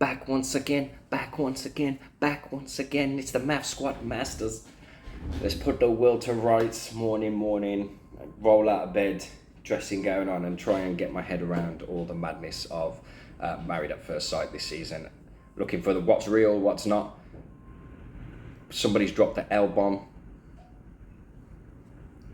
back once again, back once again, back once again. It's the Math Squad Masters. Let's put the world to rights morning, roll out of bed, dressing gown on, and try and get my head around all the madness of Married at First Sight this season. Looking for the what's real, what's not. Somebody's dropped the L bomb.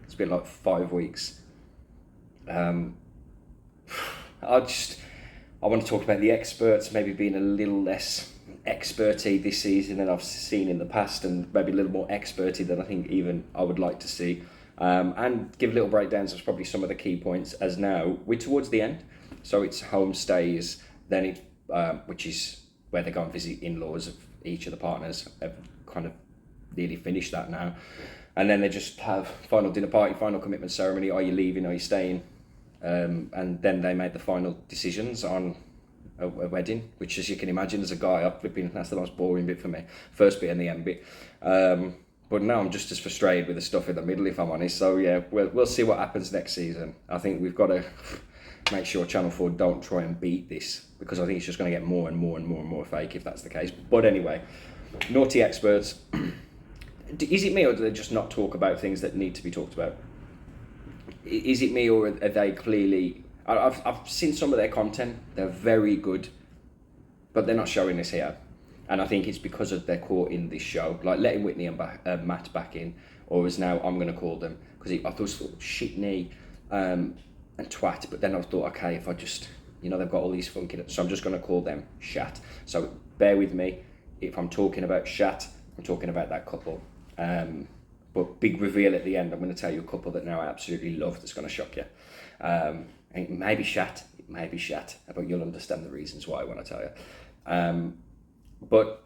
It's been like 5 weeks. I want to talk about the experts, maybe being a little less experty this season than I've seen in the past, and maybe a little more experty than I think even I would like to see. And give little breakdowns of probably some of the key points, as now we're towards the end. So it's home stays, then it, which is where they go and visit in-laws of each of the partners. Have kind of nearly finished that now. And then they just have final dinner party, final commitment ceremony. Are you leaving? Are you staying? And then they made the final decisions on a wedding, which, as you can imagine, as a guy, that's the most boring bit for me. First bit and the end bit. But now I'm just as frustrated with the stuff in the middle, if I'm honest. So yeah, we'll see what happens next season. I think we've got to make sure Channel 4 don't try and beat this, because I think it's just going to get more and more fake if that's the case. But anyway, naughty experts. Is it me, or do they just not talk about things that need to be talked about? Is it me, or are they clearly... I've seen some of their content. They're very good, but they're not showing this here. And I think it's because of they're caught in this show, like letting Whitney and Matt back in, or as now I'm going to call them, because I thought shitney and twat, but then I thought, okay, if I just, they've got all these funky, so I'm just going to call them Shat. So bear with me. If I'm talking about Shat, I'm talking about that couple. But big reveal at the end. I'm going to tell you a couple that now I absolutely love, that's going to shock you. It may be Shat, but you'll understand the reasons why when I tell you. But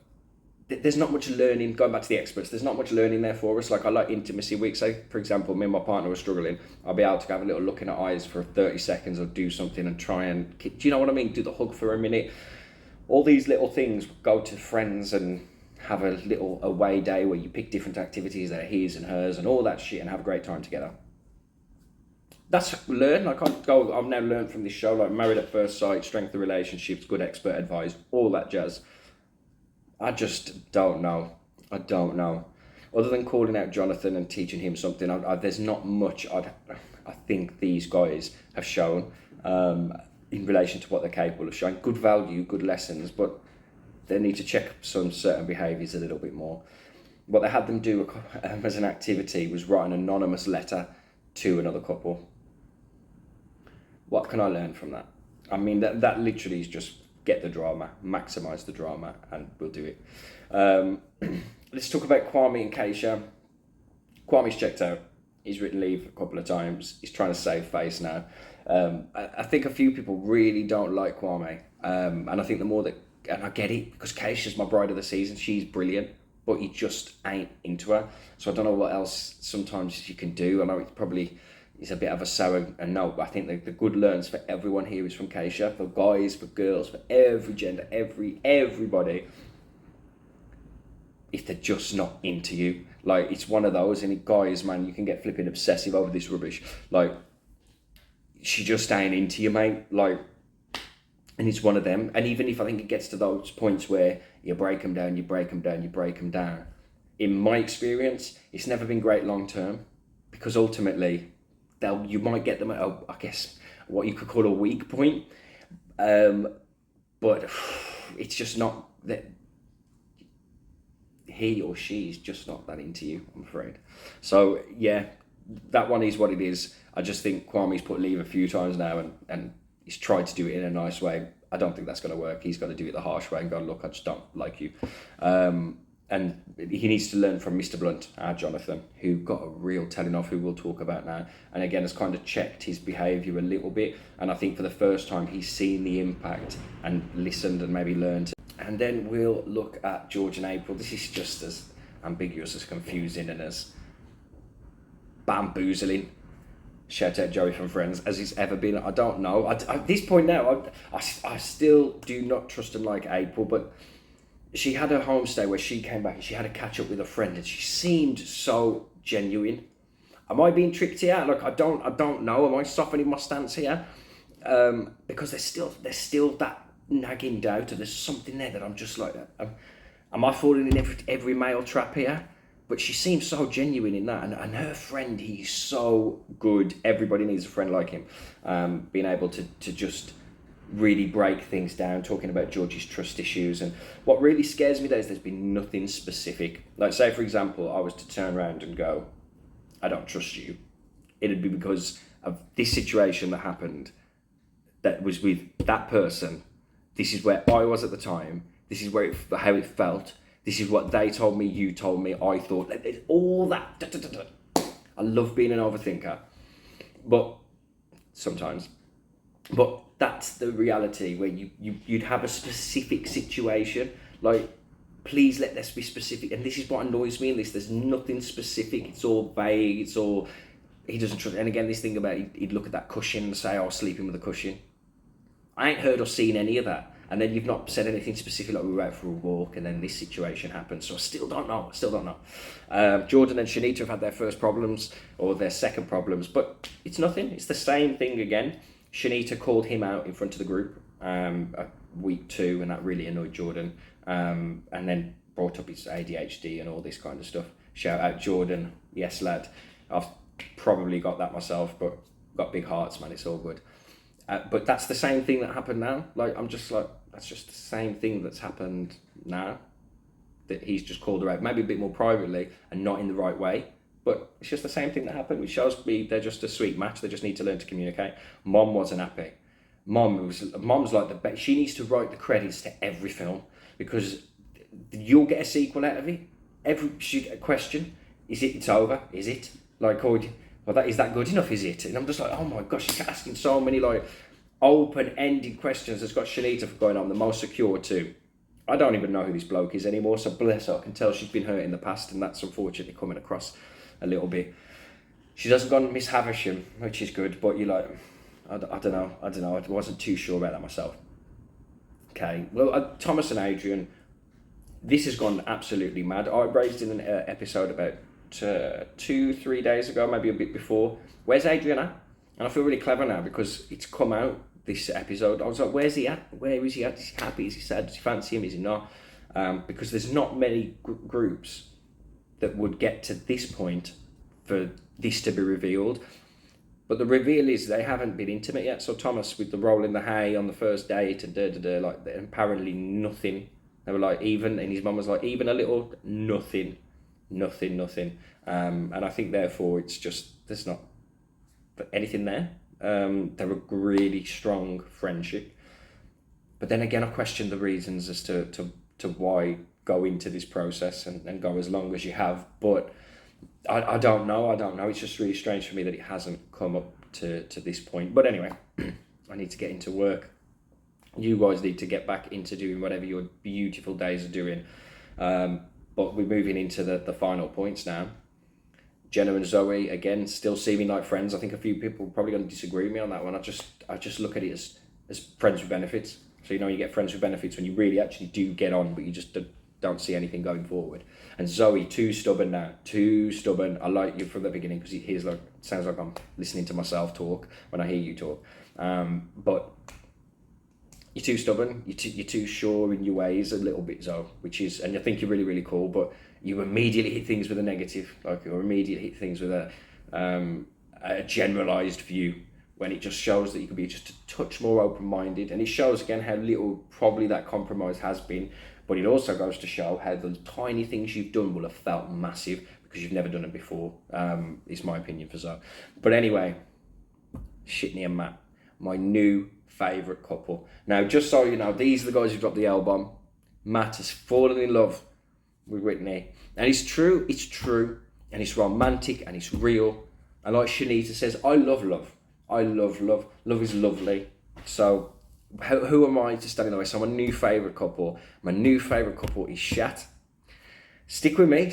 there's not much learning, going back to the experts, there's not much learning there for us. Like, I like intimacy weeks. Say, for example, me and my partner were struggling. I'll be able to have a little look in her eyes for 30 seconds or do something and try and, do you know what I mean? Do the hug for a minute. All these little things, go to friends and have a little away day where you pick different activities that are his and hers and all that shit and have a great time together. That's learn. I can't go, I've now learned from this show, like Married at First Sight, strength of relationships, good expert advice, all that jazz. I just don't know. I don't know. Other than calling out Jonathan and teaching him something, there's not much I think these guys have shown in relation to what they're capable of showing. Good value, good lessons, but they need to check some certain behaviours a little bit more. What they had them do as an activity was write an anonymous letter to another couple. What can I learn from that? I mean, that literally is just get the drama, maximise the drama, and we'll do it. Let's talk about Kwame and Keisha. Kwame's checked out. He's written leave a couple of times. He's trying to save face now. I think a few people really don't like Kwame. And I think the more that... And I get it, because Keisha's my bride of the season. She's brilliant, but he just ain't into her. So I don't know what else sometimes you can do. I know it's a bit of a sour note, but I think the good learns for everyone here is from Keisha, for guys, for girls, for every gender, everybody. If they're just not into you, like, it's one of those, and guys, man, you can get flipping obsessive over this rubbish. Like, she just ain't into you, mate. Like, and it's one of them. And even if I think it gets to those points where you break them down, in my experience, it's never been great long term, because ultimately, you might get them at, I guess, what you could call a weak point. But it's just not that he or she is just not that into you, I'm afraid. So yeah, that one is what it is. I just think Kwame's put leave a few times now, and he's tried to do it in a nice way. I don't think that's going to work. He's got to do it the harsh way and go, look, I just don't like you. And he needs to learn from Mr. Blunt, our Jonathan, who got a real telling off, who we'll talk about now. And again, has kind of checked his behaviour a little bit. And I think for the first time, he's seen the impact and listened and maybe learned. And then we'll look at George and April. This is just as ambiguous, as confusing, and as bamboozling, shout out Joey from Friends, as he's ever been. I don't know. At this point now, I still do not trust and like April, but she had a homestay where she came back and she had a catch up with a friend, and she seemed so genuine. Am I being tricked here? Like, I don't know. Am I softening my stance here? Because there's still that nagging doubt, or there's something there that I'm just like, am I falling in every male trap here? But she seems so genuine in that, and her friend, he's so good. Everybody needs a friend like him. Being able to just really break things down, talking about Georgie's trust issues. And what really scares me there is there's been nothing specific. Like, say, for example, I was to turn around and go, I don't trust you. It'd be because of this situation that happened, that was with that person. This is where I was at the time. This is how it felt. This is what they told me, you told me, I thought. All that. Da, da, da, da. I love being an overthinker. But sometimes. But that's the reality, where you'd have a specific situation. Like, please let this be specific. And this is what annoys me in this. There's nothing specific. It's all vague. It's all, he doesn't trust. And again, this thing about he'd look at that cushion and say, oh, sleeping with a cushion. I ain't heard or seen any of that. And then you've not said anything specific, like we were out for a walk and then this situation happened. So I still don't know. Jordan and Shanita have had their first problems, or their second problems, but it's nothing. It's the same thing again. Shanita called him out in front of the group at week 2, and that really annoyed Jordan. And then brought up his ADHD and all this kind of stuff. Shout out Jordan. Yes, lad. I've probably got that myself, but got big hearts, man. It's all good. But that's the same thing that happened now. Like, I'm just like, that's just the same thing that's happened now. That he's just called her out, maybe a bit more privately and not in the right way. But it's just the same thing that happened, which shows me they're just a sweet match. They just need to learn to communicate. Mom wasn't happy. Mom's like the best. She needs to write the credits to every film, because you'll get a sequel out of it. A question, it's over, is it? Like, is that good enough, is it? And I'm just like, oh my gosh, she's asking so many like open-ended questions. That's got Shanita going on the most secure too. I don't even know who this bloke is anymore, so bless her. I can tell she's been hurt in the past, and that's unfortunately coming across a little bit. She doesn't go Miss Havisham, which is good, but you're like, I don't know. I wasn't too sure about that myself. Okay, well, Thomas and Adrian, this has gone absolutely mad. I raised in an episode about 2-3 days ago, maybe a bit before. Where's Adrian at? And I feel really clever now, because it's come out, this episode. I was like, where's he at? Where is he at? Is he happy? Is he sad? Does he fancy him? Is he not? Because there's not many groups that would get to this point for this to be revealed. But the reveal is they haven't been intimate yet. So Thomas with the roll in the hay on the first date and like apparently nothing. They were like, even, and his mum was like, even a little, nothing. And I think therefore it's just, there's not anything there. They're a really strong friendship. But then again, I question the reasons as to why go into this process and go as long as you have. But I don't know. It's just really strange for me that it hasn't come up to this point. But anyway, I need to get into work. You guys need to get back into doing whatever your beautiful days are doing. But we're moving into the final points now. Jenna and Zoe, again, still seeming like friends. I think a few people are probably going to disagree with me on that one. I just look at it as friends with benefits. So, you get friends with benefits when you really actually do get on, but you just don't see anything going forward. And Zoe, too stubborn now. Too stubborn. I like you from the beginning, because it sounds like I'm listening to myself talk when I hear you talk. But you're too stubborn. You're too sure in your ways a little bit, Zoe, and I think you're really, really cool, but you immediately hit things with a negative, or immediately hit things with a generalised view, when it just shows that you can be just a touch more open-minded. And it shows again how little probably that compromise has been, but it also goes to show how the tiny things you've done will have felt massive, because you've never done it before, is my opinion for Zoe. But anyway, Shitney and Matt, my new favourite couple. Now, just so you know, these are the guys who dropped the L-bomb. Matt has fallen in love with Whitney, and it's true, and it's romantic, and it's real. And like Shanita says, I love love. Love is lovely. So who am I to stand in the way? So my new favourite couple is Shat. Stick with me,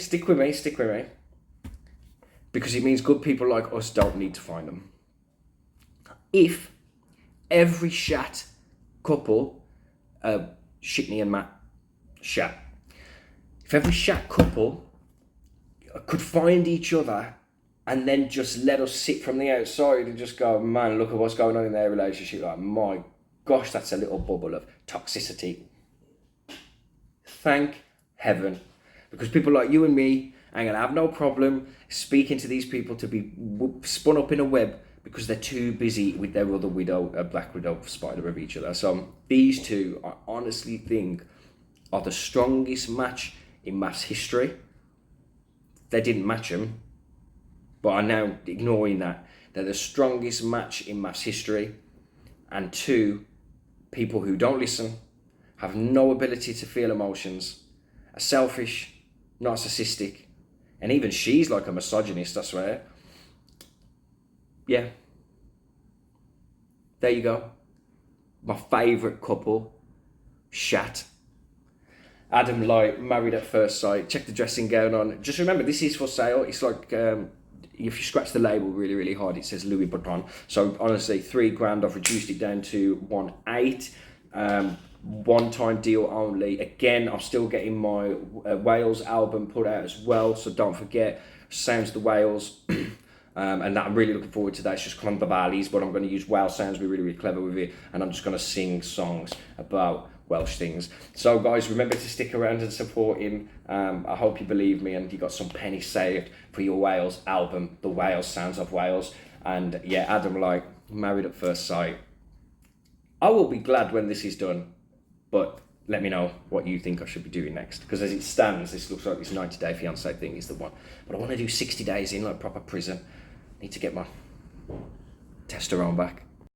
because it means good people like us don't need to find them. If every Shat couple, Shitney and Matt, Shat, if every Shat couple could find each other and then just let us sit from the outside and just go, man, look at what's going on in their relationship. Like, my gosh, that's a little bubble of toxicity. Thank heaven. Because people like you and me ain't gonna have no problem speaking to these people to be spun up in a web because they're too busy with their other widow, Black Widow spider of each other. So these two, I honestly think, are the strongest match in mass history. They didn't match them, but I'm now ignoring that. They're the strongest match in mass history, and two people who don't listen, have no ability to feel emotions, are selfish, narcissistic, and even she's like a misogynist, I swear. Yeah. There you go. My favourite couple, shat. Adam Light, Married at First Sight. Check the dressing gown on. Just remember, this is for sale. It's like, if you scratch the label really, really hard, it says Louis Vuitton. So honestly, $3,000. I've reduced it down to 1.8. One-time deal only. Again, I'm still getting my Wales album put out as well, so don't forget, Sounds of the Wales. And that I'm really looking forward to that. It's just Clonda Valleys, but I'm going to use Welsh sounds, be really, really clever with it, and I'm just going to sing songs about Welsh things. So guys, remember to stick around and support him. I hope you believe me and you got some pennies saved for your Wales album, The Wales, Sounds of Wales. And yeah, Adam Light, Married at First Sight. I will be glad when this is done, but let me know what you think I should be doing next. Because as it stands, this looks like this 90-day fiancé thing is the one. But I want to do 60 days in, like proper prison. Need to get my testosterone back.